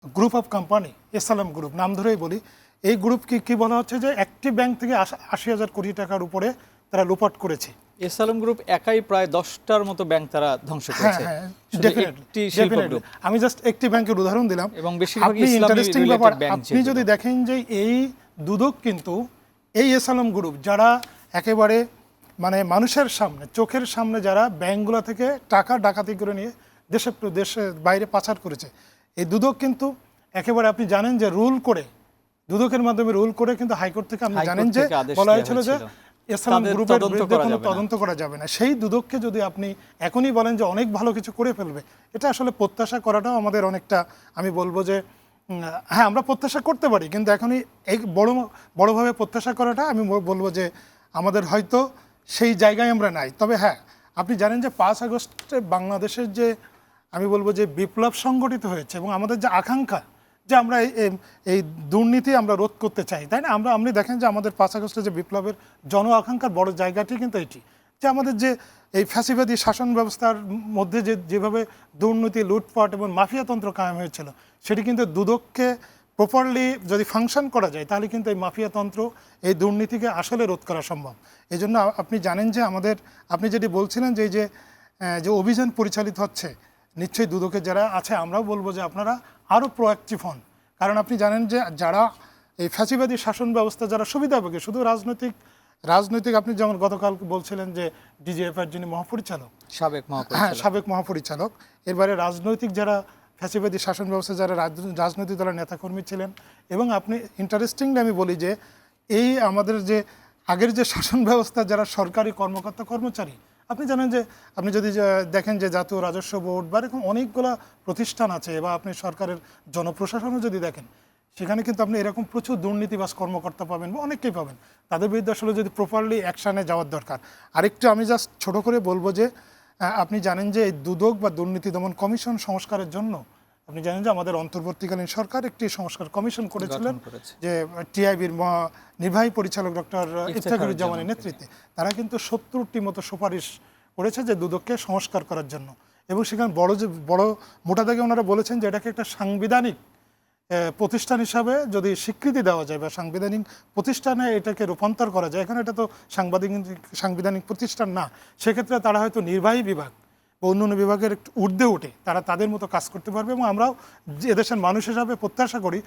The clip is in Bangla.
Group of company, SLM group নাম ধরেই বলি, এই গ্রুপকে কি বলা হচ্ছে যে একটি ব্যাংক থেকে ৮০,০০০ কোটি টাকার উপরে তারা লুপাট করেছে। এসএলএম গ্রুপ একাই প্রায় 10টার মতো ব্যাংক তারা ধ্বংস করেছে। হ্যাঁ, শুধু ডেফিনেটলি একটি শিল্প গ্রুপ। আমি জাস্ট একটি ব্যাংকের উদাহরণ দিলাম এবং বেশিরভাগই আপনি ইসলামী ইন্টারেস্টিং রিলেটেড ব্যাপার, ব্যাংক আপনি যদি দেখেন যে এই দুদক কিন্তু এই এসএলএম গ্রুপ যারা একেবারে মানে মানুষের সামনে চোখের সামনে যারা ব্যাংকগুলো থেকে টাকা ডাকাতি করে নিয়ে দেশের বাইরে পাচার করেছে, এই দুদক কিন্তু একেবারে আপনি জানেন যে রুল করে, দুদকের মাধ্যমে রুল করে কিন্তু হাইকোর্ট থেকে আপনি জানেন যে বলা হয়েছিল যে এসএলএম গ্রুপের বিরুদ্ধে কোনো তদন্ত করা যাবে না। সেই দুদককে যদি আপনি এখনই বলেন যে অনেক ভালো কিছু করে ফেলবে, এটা আসলে প্রত্যাশা করাটাও আমাদের অনেকটা, আমি বলবো যে হ্যাঁ আমরা প্রত্যাশা করতে পারি, কিন্তু এখনই এই বড়ভাবে প্রত্যাশা করাটা আমি বলবো যে আমাদের হয়তো সেই জায়গায় আমরা নাই। তবে হ্যাঁ, আপনি জানেন যে ৫ আগস্টে বাংলাদেশের যে আমি বলবো যে বিপ্লব সংগঠিত হয়েছে এবং আমাদের যে আকাঙ্ক্ষা যে আমরা এই দুর্নীতি আমরা রোধ করতে চাই, তাই না? আপনি দেখেন যে আমাদের ৫ আগস্টে যে বিপ্লবের জন আকাঙ্ক্ষার বড় জায়গাটি কিন্তু এটি, যে আমাদের যে এই ফ্যাসিবাদী শাসন ব্যবস্থার মধ্যে যেভাবে দুর্নীতি, লুটপাট এবং মাফিয়াতন্ত্র কায়েম হয়েছিল, সেটি কিন্তু দুদককে প্রপারলি যদি ফাংশন করা যায় তাহলে কিন্তু এই মাফিয়াতন্ত্র, এই দুর্নীতিকে আসলে রোধ করা সম্ভব। এই জন্য আপনি জানেন যে আমাদের, আপনি যেটি বলছিলেন যে যে অভিযান পরিচালিত হচ্ছে, নিশ্চয়ই দুদকের যারা আছে আমরাও বলবো যে আপনারা আরও প্রোঅ্যাক্টিভ হন। কারণ আপনি জানেন যে যারা এই ফ্যাসিবাদী শাসন ব্যবস্থা যারা সুবিধাভোগী, শুধু রাজনৈতিক আপনি যেমন গতকাল বলছিলেন যে ডিজিএফআইয়ের যিনি মহাপরিচালক, সাবেক মহাপরিচালক, এরবারে রাজনৈতিক যারা ফ্যাসিবাদী শাসন ব্যবস্থা যারা রাজনৈতিক দলের নেতাকর্মী ছিলেন, এবং আপনি ইন্টারেস্টিংলি আমি বলি যে এই আমাদের যে আগের যে শাসন ব্যবস্থা যারা সরকারি কর্মকর্তা কর্মচারী, আপনি জানেন যে আপনি যদি দেখেন যে জাতীয় রাজস্ব বোর্ড বা এরকম অনেকগুলো প্রতিষ্ঠান আছে, বা আপনি সরকারের জনপ্রশাসনও যদি দেখেন, সেখানে কিন্তু আপনি এরকম প্রচুর দুর্নীতিবাজ কর্মকর্তা পাবেন বা অনেককেই পাবেন। তাদের বিরুদ্ধে আসলে যদি প্রপারলি অ্যাকশানে যাওয়ার দরকার। আরেকটু আমি জাস্ট ছোট করে বলবো যে আপনি জানেন যে এই দুদক বা দুর্নীতি দমন কমিশন সংস্কারের জন্য আপনি জানেন যে আমাদের অন্তর্বর্তীকালীন সরকার একটি সংস্কার কমিশন করেছিলেন, যে টিআইবির নির্বাহী পরিচালক ডক্টর ইফতেখারুজ্জামানের নেতৃত্বে। তারা কিন্তু ৭০টি মতো সুপারিশ করেছে যে দুদককে সংস্কার করার জন্য, এবং সেখানে বড় মোটা দাগে ওনারা বলেছেন যে এটাকে একটা সাংবিধানিক প্রতিষ্ঠান হিসাবে যদি স্বীকৃতি দেওয়া যায় বা সাংবিধানিক প্রতিষ্ঠানে এটাকে রূপান্তর করা যায়, এখানে এটা তো সাংবিধানিক প্রতিষ্ঠান না, সেক্ষেত্রে তারা হয়তো নির্বাহী বিভাগ বা অন্যান্য বিভাগের একটু ঊর্ধ্বে উঠে তারা তাদের মতো কাজ করতে পারবে, এবং আমরাও এদেশের মানুষ হিসাবে প্রত্যাশা করি